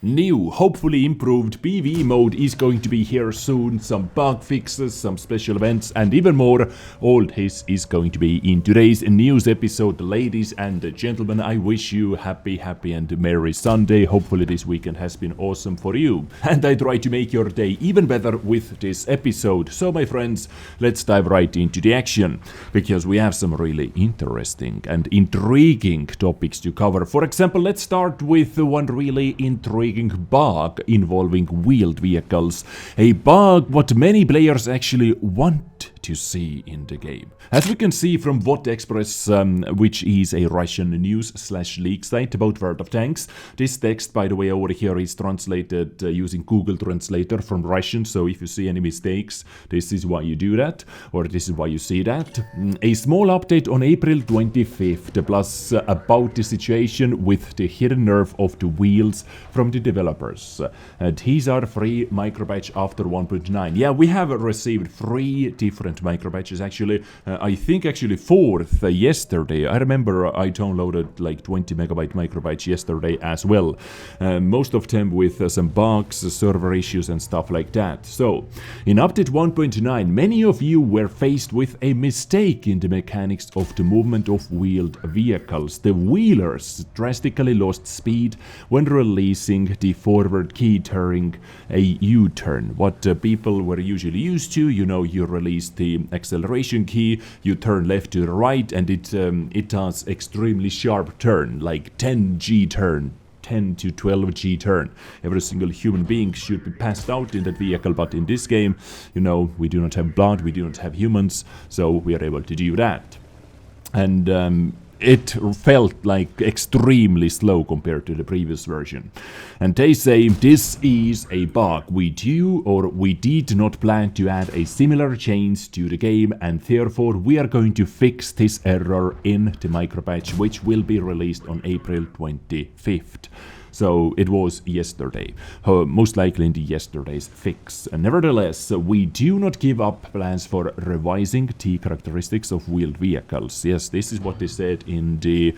New, hopefully improved PvE mode is going to be here soon, some bug fixes, some special events and even more. All this is going to be in today's news episode. Ladies and gentlemen, I wish you happy and merry Sunday. Hopefully this weekend has been awesome for you. And I try to make your day even better with this episode. So my friends, let's dive right into the action, because we have some really interesting and intriguing topics to cover. For example, let's start with one really intriguing bug involving wheeled vehicles. A bug what many players actually want to see in the game. As we can see from VOT Express, which is a Russian news/leak site about World of Tanks. This text, by the way, over here is translated using Google Translator from Russian, so if you see any mistakes, this is why you do that, or this is why you see that. A small update on April 25th, plus about the situation with the hidden nerf of the wheels from the developers. These are free microbatch after 1.9. Yeah, we have received 3 different microbatches actually. I think actually 4th yesterday. I remember I downloaded like 20 megabyte microbytes yesterday as well. Most of them with some bugs, server issues and stuff like that. So, in update 1.9, many of you were faced with a mistake in the mechanics of the movement of wheeled vehicles. The wheelers drastically lost speed when releasing the forward key during a U-turn. What people were usually used to, you know, you release the acceleration key, you turn left to the right, and it does extremely sharp turn, like 10G turn. 10 to 12G turn. Every single human being should be passed out in that vehicle, but in this game, you know, we do not have blood, we do not have humans, so we are able to do that. And it felt like extremely slow compared to the previous version. And they say this is a bug. We did not plan to add a similar change to the game, and therefore we are going to fix this error in the micropatch, which will be released on April 25th. So it was yesterday, most likely in the yesterday's fix. Nevertheless, we do not give up plans for revising the characteristics of wheeled vehicles. Yes, this is what they said in the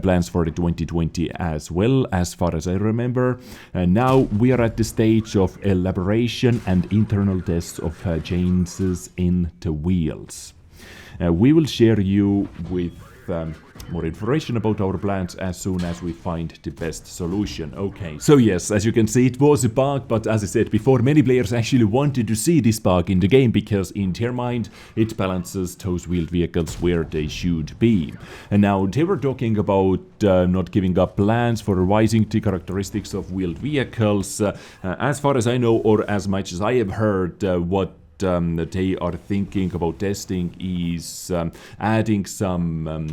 plans for the 2020 as well, as far as I remember. Now we are at the stage of elaboration and internal tests of changes in the wheels. We will share you with more information about our plans as soon as we find the best solution. Okay, so yes, as you can see, it was a bug, but as I said before, many players actually wanted to see this bug in the game because in their mind it balances those wheeled vehicles where they should be. And now they were talking about not giving up plans for revising the characteristics of wheeled vehicles. As far as I know, or as much as I have heard, what they are thinking about testing is adding some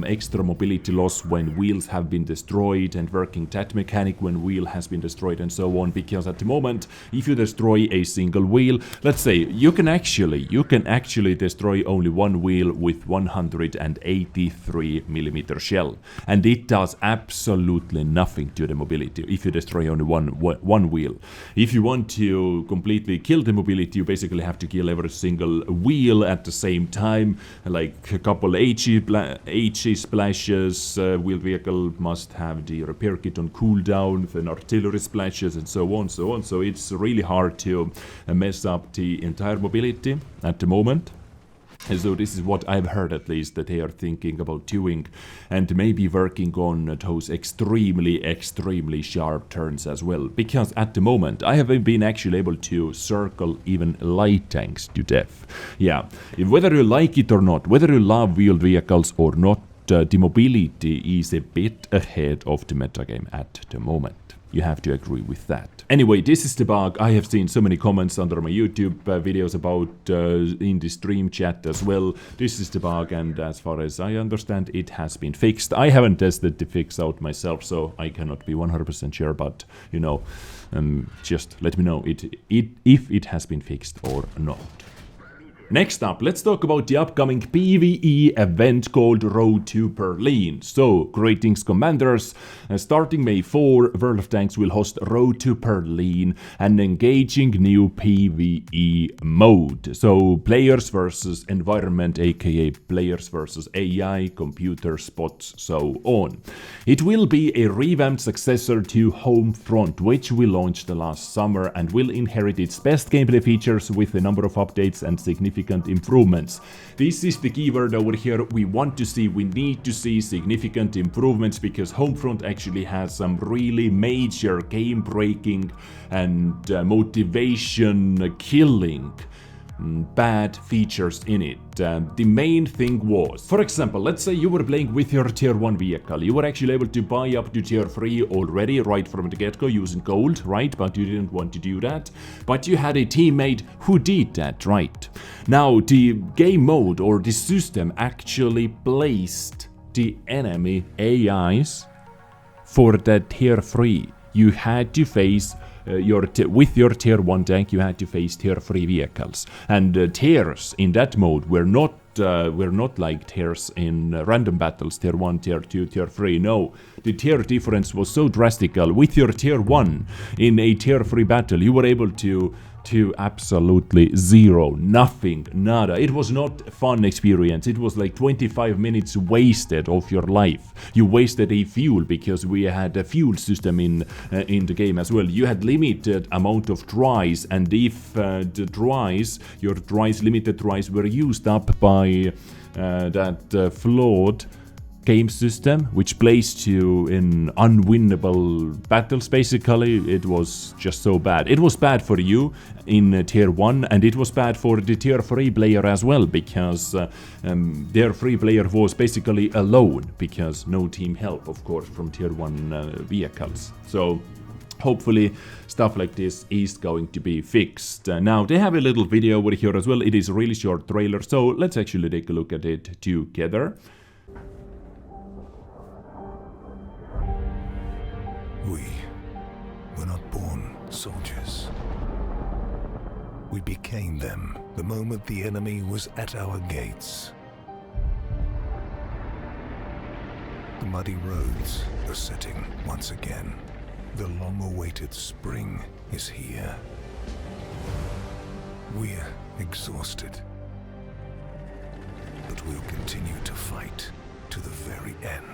extra mobility loss when wheels have been destroyed, and working that mechanic when wheel has been destroyed and so on, because at the moment if you destroy a single wheel, let's say you can actually destroy only one wheel with 183mm shell, and it does absolutely nothing to the mobility if you destroy only one wheel. If you want to completely kill the mobility, you basically have to kill every single wheel at the same time, like a couple HE splashes. Wheeled vehicle must have the repair kit on cooldown, then artillery splashes and so on. So it's really hard to mess up the entire mobility at the moment. And so this is what I've heard, at least, that they are thinking about doing, and maybe working on those extremely sharp turns as well. Because at the moment I haven't been actually able to circle even light tanks to death. Yeah, whether you like it or not, whether you love wheeled vehicles or not, the mobility is a bit ahead of the metagame at the moment. You have to agree with that. Anyway, this is the bug. I have seen so many comments under my YouTube videos about in the stream chat as well. This is the bug, and as far as I understand, it has been fixed. I haven't tested the fix out myself, so I cannot be 100% sure, but you know, just let me know if it has been fixed or not. Next up, let's talk about the upcoming PvE event called Road to Berlin. So, greetings commanders, starting May 4, World of Tanks will host Road to Berlin, an engaging new PvE mode. So, players versus environment, aka players versus AI, computer spots, so on. It will be a revamped successor to Homefront, which we launched last summer and will inherit its best gameplay features with a number of updates and significant improvements. This is the keyword over here. We need to see significant improvements, because Homefront actually has some really major game breaking and motivation killing bad features in it. The main thing was, for example, let's say you were playing with your tier 1 vehicle. You were actually able to buy up to tier 3 already right from the get-go using gold, right? But you didn't want to do that. But you had a teammate who did that, right? Now, the game mode or the system actually placed the enemy AIs for that tier 3. You had to face with your tier 1 tank, you had to face tier 3 vehicles, and tiers in that mode were not like tiers in random battles, tier 1, tier 2, tier 3. No, the tier difference was so drastical. With your tier 1 in a tier 3 battle, you were able to absolutely zero, nothing, nada. It was not a fun experience. It was like 25 minutes wasted of your life. You wasted a fuel, because we had a fuel system in the game as well. You had limited amount of tries, and if your limited tries were used up by that flawed game system, which placed you in unwinnable battles, basically, it was just so bad. It was bad for you in tier 1, and it was bad for the tier 3 player as well, because their 3 player was basically alone, because no team help, of course, from tier 1 vehicles. So hopefully stuff like this is going to be fixed. Now, they have a little video over here as well. It is a really short trailer, so let's actually take a look at it together. We were not born soldiers. We became them the moment the enemy was at our gates. The muddy roads are setting once again. The long-awaited spring is here. We're exhausted, but we'll continue to fight to the very end.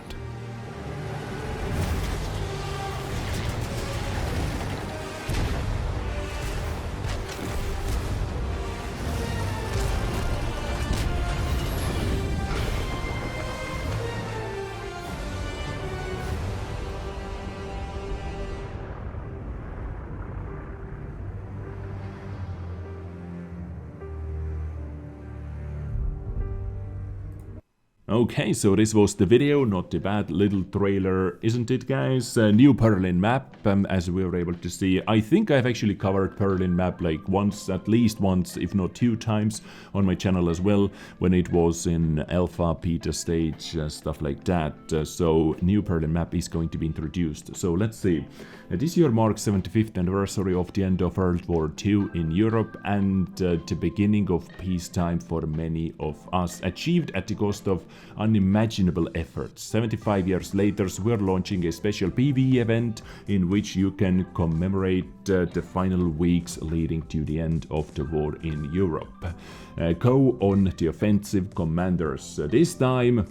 Okay, so this was the video, not a bad little trailer, isn't it, guys? New Berlin map, as we were able to see. I think I've actually covered Berlin map like once, at least once, if not 2 times on my channel as well, when it was in alpha, beta stage, stuff like that. So new Berlin map is going to be introduced. So let's see. This year marks 75th anniversary of the end of World War II in Europe, and the beginning of peacetime for many of us, achieved at the cost of unimaginable efforts. 75 years later, we're launching a special PvE event in which you can commemorate the final weeks leading to the end of the war in Europe. Go on the offensive, commanders. This time,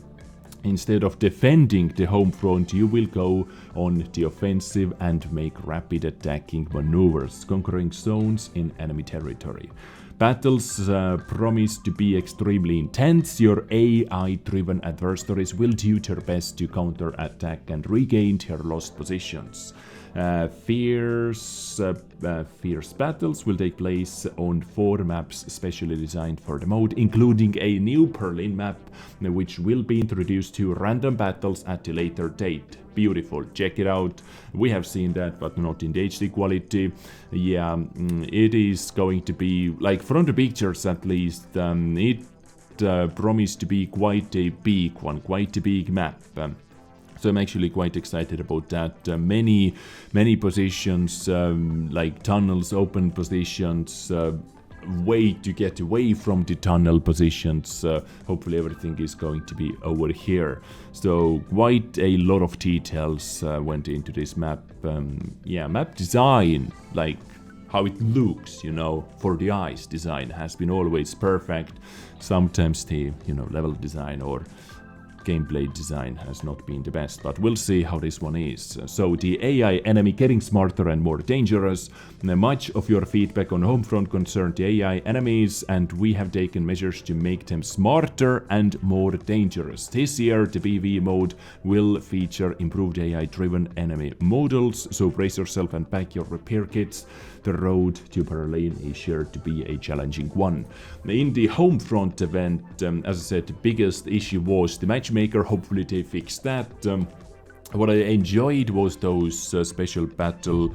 instead of defending the home front, you will go on the offensive and make rapid attacking maneuvers, conquering zones in enemy territory. Battles promise to be extremely intense. Your AI-driven adversaries will do their best to counter-attack and regain their lost positions. Fierce battles will take place on 4 maps specially designed for the mode, including a new Berlin map, which will be introduced to random battles at a later date. Beautiful, check it out. We have seen that, but not in the HD quality. Yeah, it is going to be, like from the pictures at least, it promised to be quite a big one, quite a big map. So I'm actually quite excited about that. Many positions, like tunnels, open positions, way to get away from the tunnel positions. Hopefully everything is going to be over here. So quite a lot of details went into this map. Yeah, map design, like how it looks, you know, for the eyes design has been always perfect. Sometimes the, you know, level design or gameplay design has not been the best, but we'll see how this one is. So the AI enemy getting smarter and more dangerous. Much of your feedback on Homefront concerned the AI enemies, and we have taken measures to make them smarter and more dangerous. This year the PvE mode will feature improved AI-driven enemy models, so brace yourself and pack your repair kits. The road to Berlin is sure to be a challenging one. In the Homefront event, as I said, the biggest issue was the matchmaker. Hopefully they fixed that. What I enjoyed was those special battle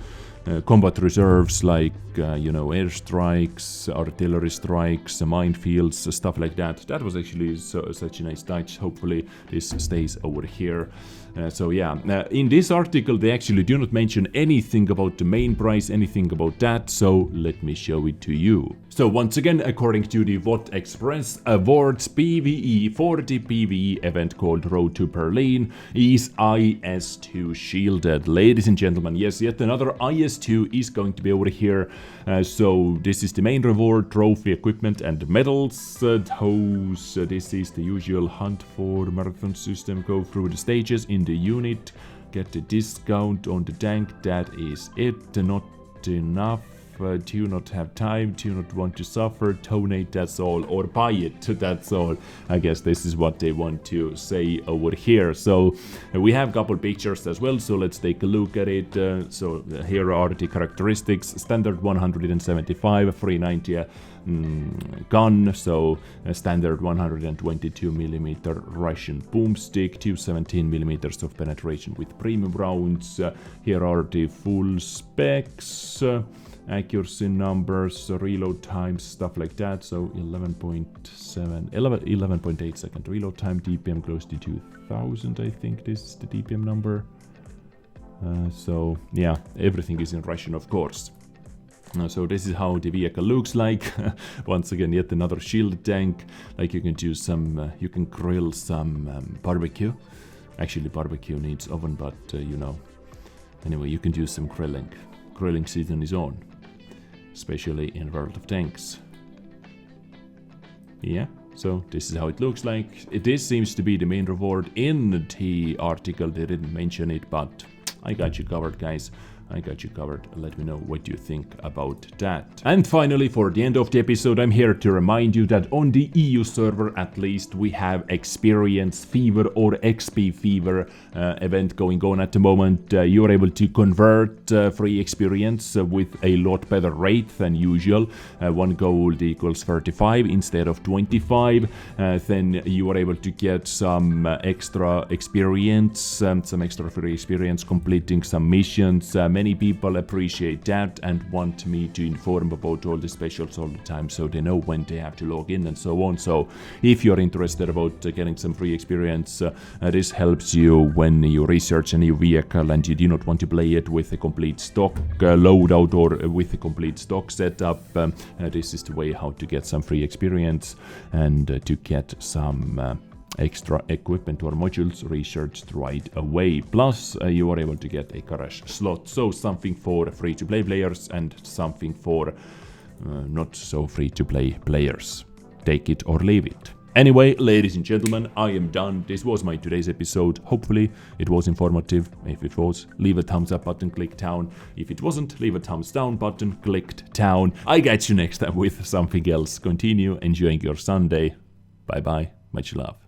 combat reserves like, you know, airstrikes, artillery strikes, minefields, stuff like that. That was actually such a nice touch. Hopefully this stays over here. So yeah, in this article they actually do not mention anything about the main prize, anything about that, so let me show it to you. So once again, according to the VOT Express Awards, PvE for the PvE event called Road to Berlin is IS-2 shielded. Ladies and gentlemen, yes, yet another IS-2 is going to be over here. So this is the main reward, trophy, equipment and medals. This is the usual hunt for marathon system, go through the stages in the unit, get the discount on the tank, that is it. Not enough. Do not have time, do not want to suffer, donate, that's all, or buy it, that's all. I guess this is what they want to say over here. So we have a couple pictures as well, so let's take a look at it. So here are the characteristics: standard 175, 390 gun, so a standard 122mm Russian boomstick, 217mm of penetration with premium rounds. Here are the full specs. Accuracy numbers, reload times, stuff like that. So 11.8 second reload time, DPM close to 2000, I think this is the DPM number. So yeah, everything is in Russian, of course. So this is how the vehicle looks like. Once again, yet another shield tank. Like you can do some, you can grill some barbecue. Actually, barbecue needs oven, but you know. Anyway, you can do some grilling. Grilling season is on, especially in World of Tanks. Yeah, so this is how it looks like. This seems to be the main reward in the article. They didn't mention it, but I got you covered, guys. I got you covered. Let me know what you think about that. And finally, for the end of the episode, I'm here to remind you that on the EU server, at least, we have Experience Fever or XP Fever event going on at the moment. You're able to convert free experience with a lot better rate than usual. 1 gold equals 35 instead of 25. Then you are able to get some extra experience, some extra free experience completing some missions. Many people appreciate that and want me to inform about all the specials all the time, so they know when they have to log in and so on. So if you're interested about getting some free experience, this helps you when you research a new vehicle and you do not want to play it with a complete stock loadout or with a complete stock setup. This is the way how to get some free experience and to get some extra equipment or modules researched right away. Plus you are able to get a garage slot, so something for free-to-play players and something for not so free-to-play players. Take it or leave it. Anyway, ladies and gentlemen, I am done. This was my today's episode. Hopefully it was informative. If it was, leave a thumbs up button, click down. If it wasn't, leave a thumbs down button, clicked down. I catch you next time with something else. Continue enjoying your Sunday. Bye bye, much love.